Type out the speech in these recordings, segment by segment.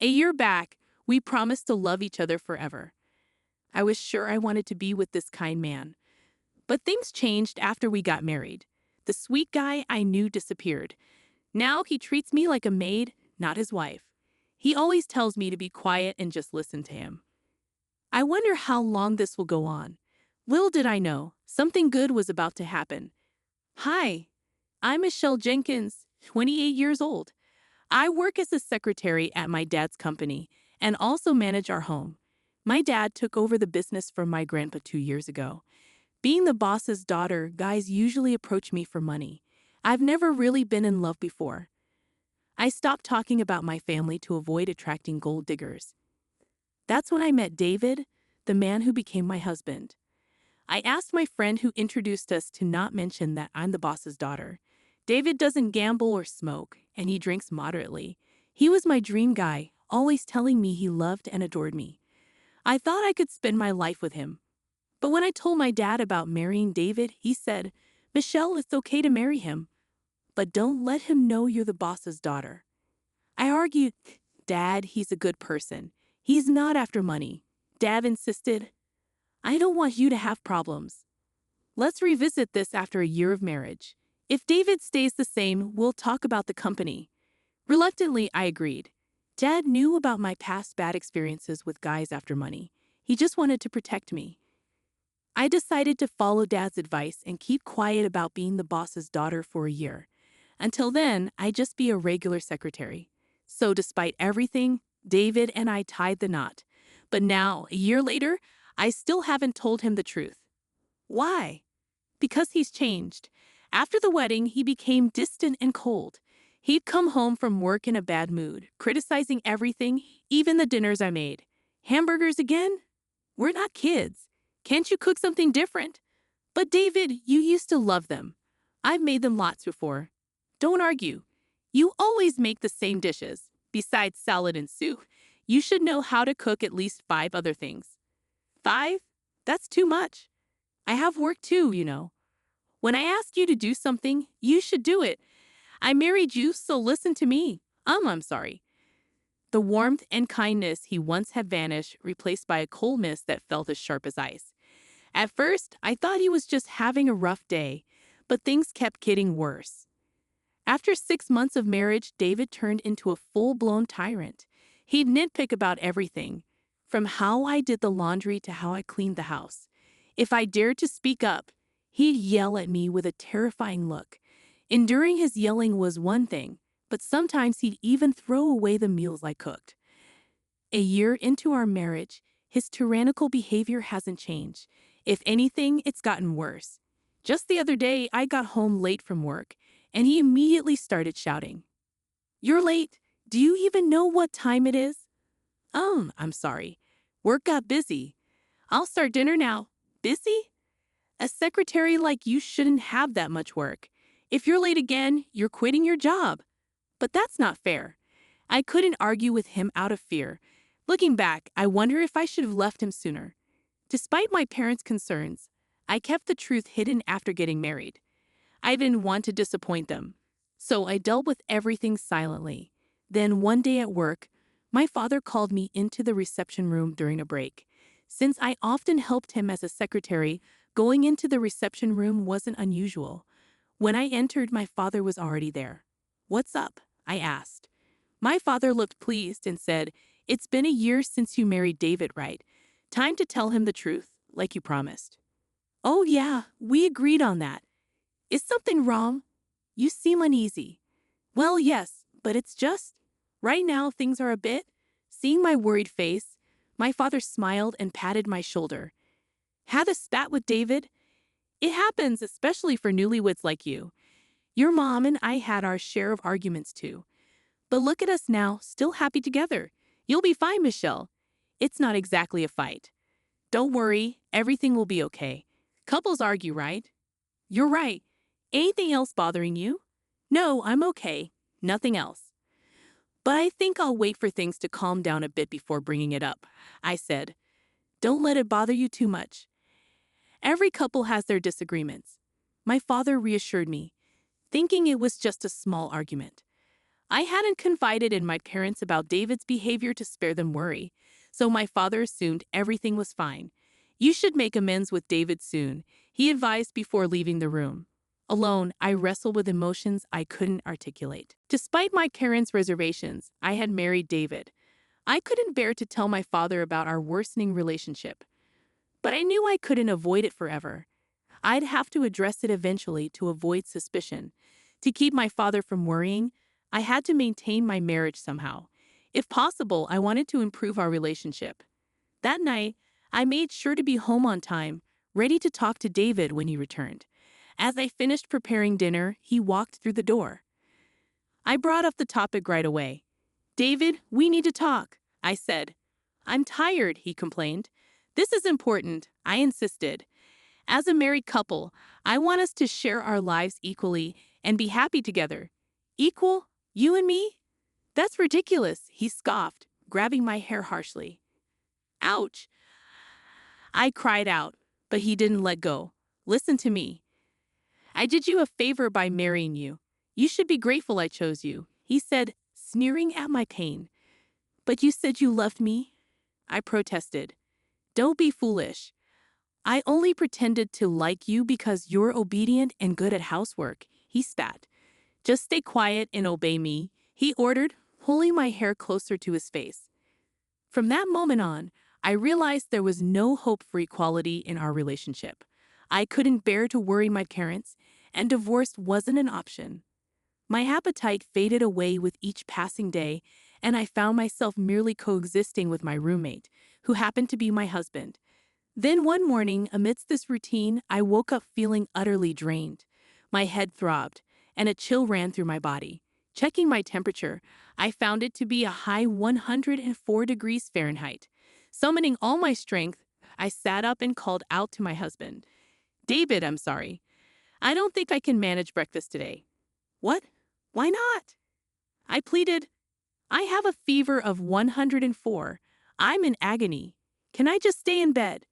A year back, we promised to love each other forever. I was sure I wanted to be with this kind man. But things changed after we got married. The sweet guy I knew disappeared. Now he treats me like a maid, not his wife. He always tells me to be quiet and just listen to him. I wonder how long this will go on. Little did I know, something good was about to happen. Hi, I'm Michelle Jenkins, 28 years old. I work as a secretary at my dad's company and also manage our home. My dad took over the business from my grandpa 2 years ago. Being the boss's daughter, guys usually approach me for money. I've never really been in love before. I stopped talking about my family to avoid attracting gold diggers. That's when I met David, the man who became my husband. I asked my friend who introduced us to not mention that I'm the boss's daughter. David doesn't gamble or smoke, and he drinks moderately. He was my dream guy, always telling me he loved and adored me. I thought I could spend my life with him. But when I told my dad about marrying David, he said, "Michelle, it's okay to marry him, but don't let him know you're the boss's daughter." I argued, "Dad, he's a good person. He's not after money." Dad insisted, "I don't want you to have problems. Let's revisit this after a year of marriage. If David stays the same, we'll talk about the company." Reluctantly, I agreed. Dad knew about my past bad experiences with guys after money. He just wanted to protect me. I decided to follow Dad's advice and keep quiet about being the boss's daughter for a year. Until then, I'd just be a regular secretary. So despite everything, David and I tied the knot. But now, a year later, I still haven't told him the truth. Why? Because he's changed. After the wedding, he became distant and cold. He'd come home from work in a bad mood, criticizing everything, even the dinners I made. "Hamburgers again? We're not kids. Can't you cook something different?" "But David, you used to love them. I've made them lots before." "Don't argue. You always make the same dishes. Besides salad and soup, you should know how to cook at least 5 other things." "5? That's too much. I have work too, you know. When I ask you to do something, you should do it. I married you, so listen to me." I'm sorry." The warmth and kindness he once had vanished, replaced by a cold mist that felt as sharp as ice. At first, I thought he was just having a rough day, but things kept getting worse. After 6 months of marriage, David turned into a full-blown tyrant. He'd nitpick about everything, from how I did the laundry to how I cleaned the house. If I dared to speak up, he'd yell at me with a terrifying look. Enduring his yelling was one thing, but sometimes he'd even throw away the meals I cooked. A year into our marriage, his tyrannical behavior hasn't changed. If anything, it's gotten worse. Just the other day, I got home late from work, and he immediately started shouting, "You're late. Do you even know what time it is?" I'm sorry. Work got busy. I'll start dinner now." "Busy? A secretary like you shouldn't have that much work. If you're late again, you're quitting your job." But that's not fair. I couldn't argue with him out of fear. Looking back, I wonder if I should have left him sooner. Despite my parents' concerns, I kept the truth hidden after getting married. I didn't want to disappoint them, so I dealt with everything silently. Then one day at work, my father called me into the reception room during a break. Since I often helped him as a secretary, going into the reception room wasn't unusual. When I entered, my father was already there. "What's up?" I asked. My father looked pleased and said, "It's been a year since you married David, right? Time to tell him the truth, like you promised." "Oh yeah, we agreed on that. Is something wrong? You seem uneasy." "Well, yes, but it's just, right now things are a bit." Seeing my worried face, my father smiled and patted my shoulder. "Had a spat with David? It happens, especially for newlyweds like you. Your mom and I had our share of arguments too. But look at us now, still happy together. You'll be fine, Michelle. It's not exactly a fight. Don't worry, everything will be okay. Couples argue, right?" "You're right. Anything else bothering you?" "No, I'm okay. Nothing else. But I think I'll wait for things to calm down a bit before bringing it up," I said. "Don't let it bother you too much. Every couple has their disagreements." My father reassured me, thinking it was just a small argument. I hadn't confided in my parents about David's behavior to spare them worry, so my father assumed everything was fine. You should make amends with David soon, he advised before leaving the room. Alone, I wrestled with emotions I couldn't articulate. Despite my parents' reservations, I had married David. I couldn't bear to tell my father about our worsening relationship. But I knew I couldn't avoid it forever. I'd have to address it eventually to avoid suspicion. To keep my father from worrying, I had to maintain my marriage somehow. If possible, I wanted to improve our relationship. That night, I made sure to be home on time, ready to talk to David when he returned. As I finished preparing dinner, he walked through the door. I brought up the topic right away. "David, we need to talk," I said. "I'm tired," he complained. "This is important," I insisted. "As a married couple, I want us to share our lives equally and be happy together." "Equal? You and me? That's ridiculous," he scoffed, grabbing my hair harshly. "Ouch," I cried out, but he didn't let go. "Listen to me. I did you a favor by marrying you. You should be grateful I chose you," he said, sneering at my pain. "But you said you loved me," I protested. "Don't be foolish. I only pretended to like you because you're obedient and good at housework," he spat. "Just stay quiet and obey me," he ordered, pulling my hair closer to his face. From that moment on, I realized there was no hope for equality in our relationship. I couldn't bear to worry my parents, and divorce wasn't an option. My appetite faded away with each passing day, and I found myself merely coexisting with my roommate, who happened to be my husband. Then one morning, amidst this routine, I woke up feeling utterly drained. My head throbbed, and a chill ran through my body. Checking my temperature, I found it to be a high 104 degrees Fahrenheit. Summoning all my strength, I sat up and called out to my husband. "David, I'm sorry. I don't think I can manage breakfast today." "What? Why not?" I pleaded. "I have a fever of 104. I'm in agony. Can I just stay in bed?"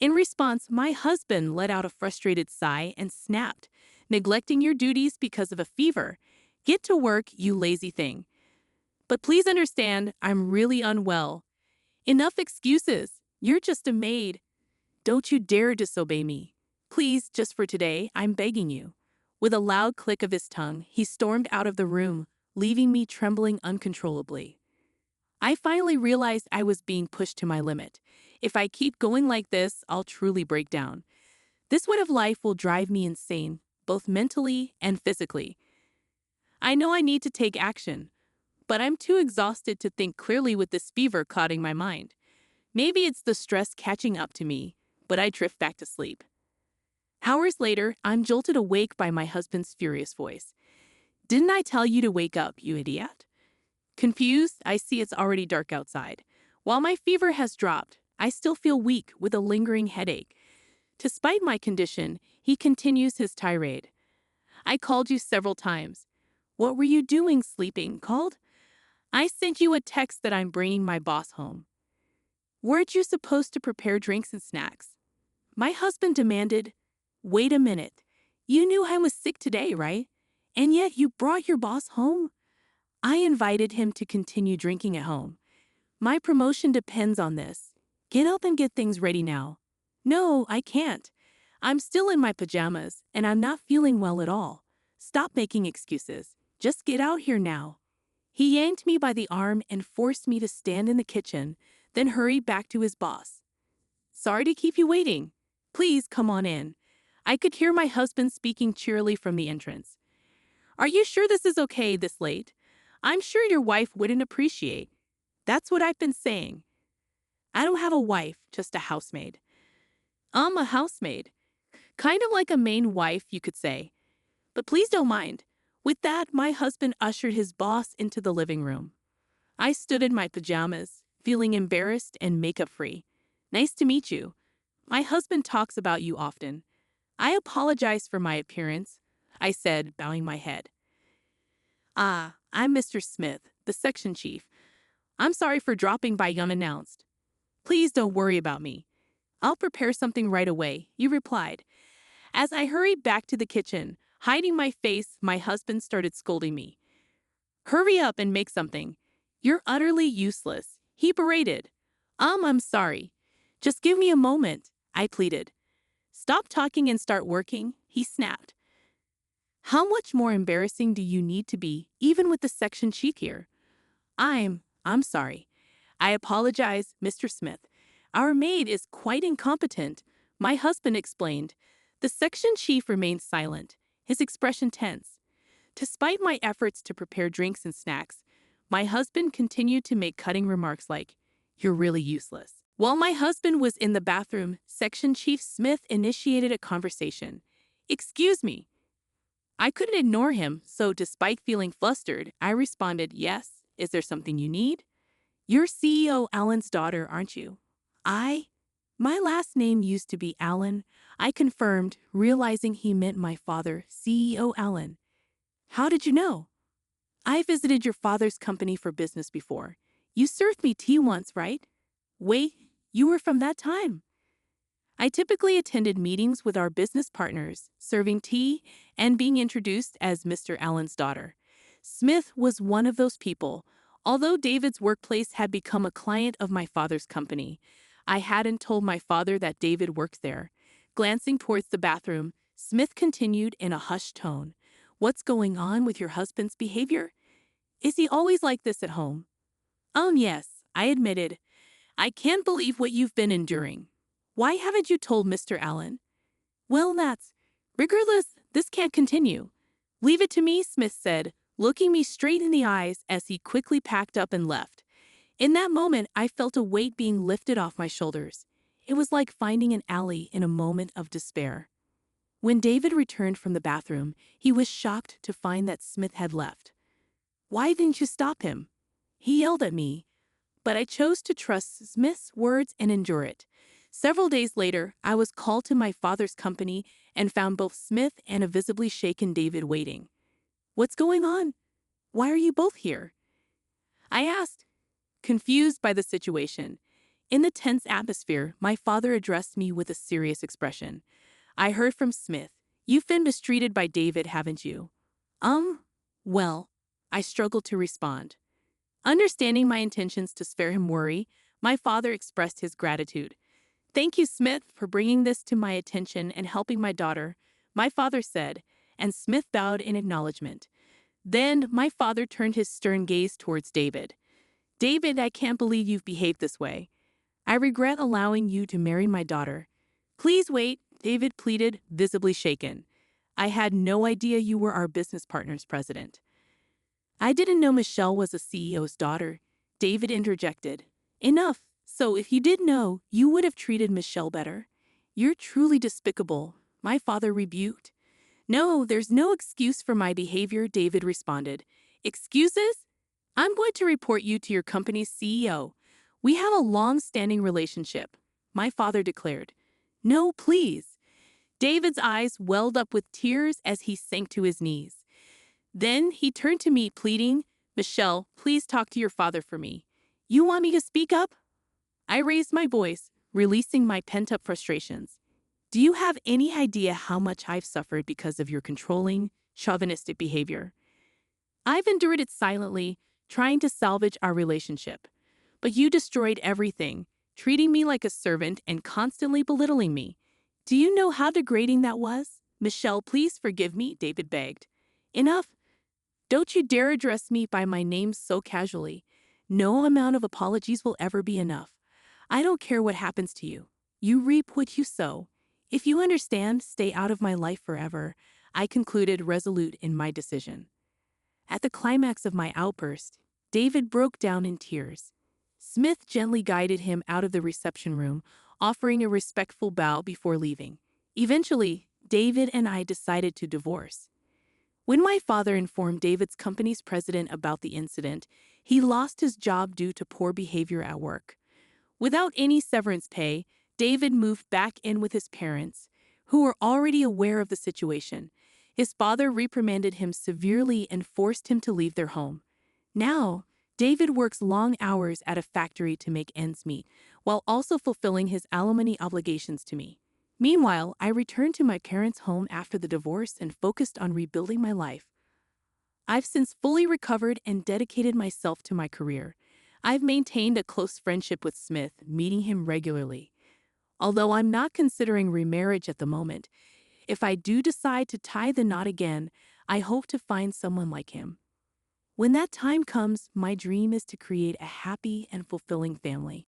In response, my husband let out a frustrated sigh and snapped. "Neglecting your duties because of a fever? Get to work, you lazy thing. But please understand, I'm really unwell. Enough excuses. You're just a maid. Don't you dare disobey me. Please, just for today, I'm begging you." With a loud click of his tongue, he stormed out of the room, leaving me trembling uncontrollably. I finally realized I was being pushed to my limit. If I keep going like this, I'll truly break down. This way of life will drive me insane, both mentally and physically. I know I need to take action, but I'm too exhausted to think clearly with this fever clouding my mind. Maybe it's the stress catching up to me, but I drift back to sleep. Hours later, I'm jolted awake by my husband's furious voice. "Didn't I tell you to wake up, you idiot?" Confused, I see it's already dark outside. While my fever has dropped, I still feel weak with a lingering headache. Despite my condition, he continues his tirade. "I called you several times. What were you doing sleeping, called? I sent you a text that I'm bringing my boss home. Weren't you supposed to prepare drinks and snacks?" My husband demanded. "Wait a minute. You knew I was sick today, right? And yet you brought your boss home?" I invited him to continue drinking at home. "My promotion depends on this. Get up and get things ready now." "No, I can't. I'm still in my pajamas, and I'm not feeling well at all. Stop making excuses. Just get out here now." He yanked me by the arm and forced me to stand in the kitchen, then hurried back to his boss. "Sorry to keep you waiting. Please come on in." I could hear my husband speaking cheerily from the entrance. "Are you sure this is okay this late? I'm sure your wife wouldn't appreciate." "That's what I've been saying. I don't have a wife, just a housemaid." "I'm a housemaid. Kind of like a main wife, you could say. But please don't mind." With that, my husband ushered his boss into the living room. I stood in my pajamas, feeling embarrassed and makeup-free. "Nice to meet you. My husband talks about you often." "I apologize for my appearance," I said, bowing my head. "Ah, I'm Mr. Smith, the section chief. I'm sorry for dropping by unannounced." "Please don't worry about me. I'll prepare something right away," you replied. As I hurried back to the kitchen, hiding my face, my husband started scolding me. Hurry up and make something. You're utterly useless, he berated. I'm sorry. Just give me a moment, I pleaded. Stop talking and start working, he snapped. How much more embarrassing do you need to be, even with the section chief here? I'm sorry. I apologize, Mr. Smith. Our maid is quite incompetent, my husband explained. The section chief remained silent, his expression tense. Despite my efforts to prepare drinks and snacks, my husband continued to make cutting remarks like, "You're really useless." While my husband was in the bathroom, Section Chief Smith initiated a conversation. "Excuse me." I couldn't ignore him, so despite feeling flustered, I responded, "Yes, is there something you need?" "You're CEO Allen's daughter, aren't you?" My last name used to be Allen, I confirmed, realizing he meant my father, CEO Allen. "How did you know?" "I visited your father's company for business before. You served me tea once, right?" "Wait, you were from that time?" I typically attended meetings with our business partners, serving tea and being introduced as Mr. Allen's daughter. Smith was one of those people. Although David's workplace had become a client of my father's company, I hadn't told my father that David worked there. Glancing towards the bathroom, Smith continued in a hushed tone. "What's going on with your husband's behavior? Is he always like this at home?" Yes, I admitted. "I can't believe what you've been enduring. Why haven't you told Mr. Allen?" "Well, regardless, this can't continue." "Leave it to me," Smith said, looking me straight in the eyes as he quickly packed up and left. In that moment, I felt a weight being lifted off my shoulders. It was like finding an ally in a moment of despair. When David returned from the bathroom, he was shocked to find that Smith had left. "Why didn't you stop him?" He yelled at me, but I chose to trust Smith's words and endure it. Several days later, I was called to my father's company and found both Smith and a visibly shaken David waiting. "What's going on? Why are you both here?" I asked, confused by the situation. In the tense atmosphere, my father addressed me with a serious expression. "I heard from Smith. You've been mistreated by David, haven't you?" Well, I struggled to respond. Understanding my intentions to spare him worry, my father expressed his gratitude. "Thank you, Smith, for bringing this to my attention and helping my daughter," my father said, and Smith bowed in acknowledgement. Then my father turned his stern gaze towards David. "David, I can't believe you've behaved this way. I regret allowing you to marry my daughter." "Please wait," David pleaded, visibly shaken. "I had no idea you were our business partner's president." "I didn't know Michelle was a CEO's daughter," David interjected. "Enough. So if you did know, you would have treated Michelle better." "You're truly despicable," my father rebuked. "No, there's no excuse for my behavior," David responded. "Excuses? I'm going to report you to your company's CEO. We have a long-standing relationship," my father declared. "No, please." David's eyes welled up with tears as he sank to his knees. Then he turned to me, pleading, "Michelle, please talk to your father for me." "You want me to speak up?" I raised my voice, releasing my pent-up frustrations. "Do you have any idea how much I've suffered because of your controlling, chauvinistic behavior? I've endured it silently, trying to salvage our relationship. But you destroyed everything, treating me like a servant and constantly belittling me. Do you know how degrading that was?" "Michelle, please forgive me," David begged. "Enough. Don't you dare address me by my name so casually. No amount of apologies will ever be enough. I don't care what happens to you. You reap what you sow. If you understand, stay out of my life forever," I concluded, resolute in my decision. At the climax of my outburst, David broke down in tears. Smith gently guided him out of the reception room, offering a respectful bow before leaving. Eventually, David and I decided to divorce. When my father informed David's company's president about the incident, he lost his job due to poor behavior at work. Without any severance pay, David moved back in with his parents, who were already aware of the situation. His father reprimanded him severely and forced him to leave their home. Now, David works long hours at a factory to make ends meet, while also fulfilling his alimony obligations to me. Meanwhile, I returned to my parents' home after the divorce and focused on rebuilding my life. I've since fully recovered and dedicated myself to my career. I've maintained a close friendship with Smith, meeting him regularly. Although I'm not considering remarriage at the moment, if I do decide to tie the knot again, I hope to find someone like him. When that time comes, my dream is to create a happy and fulfilling family.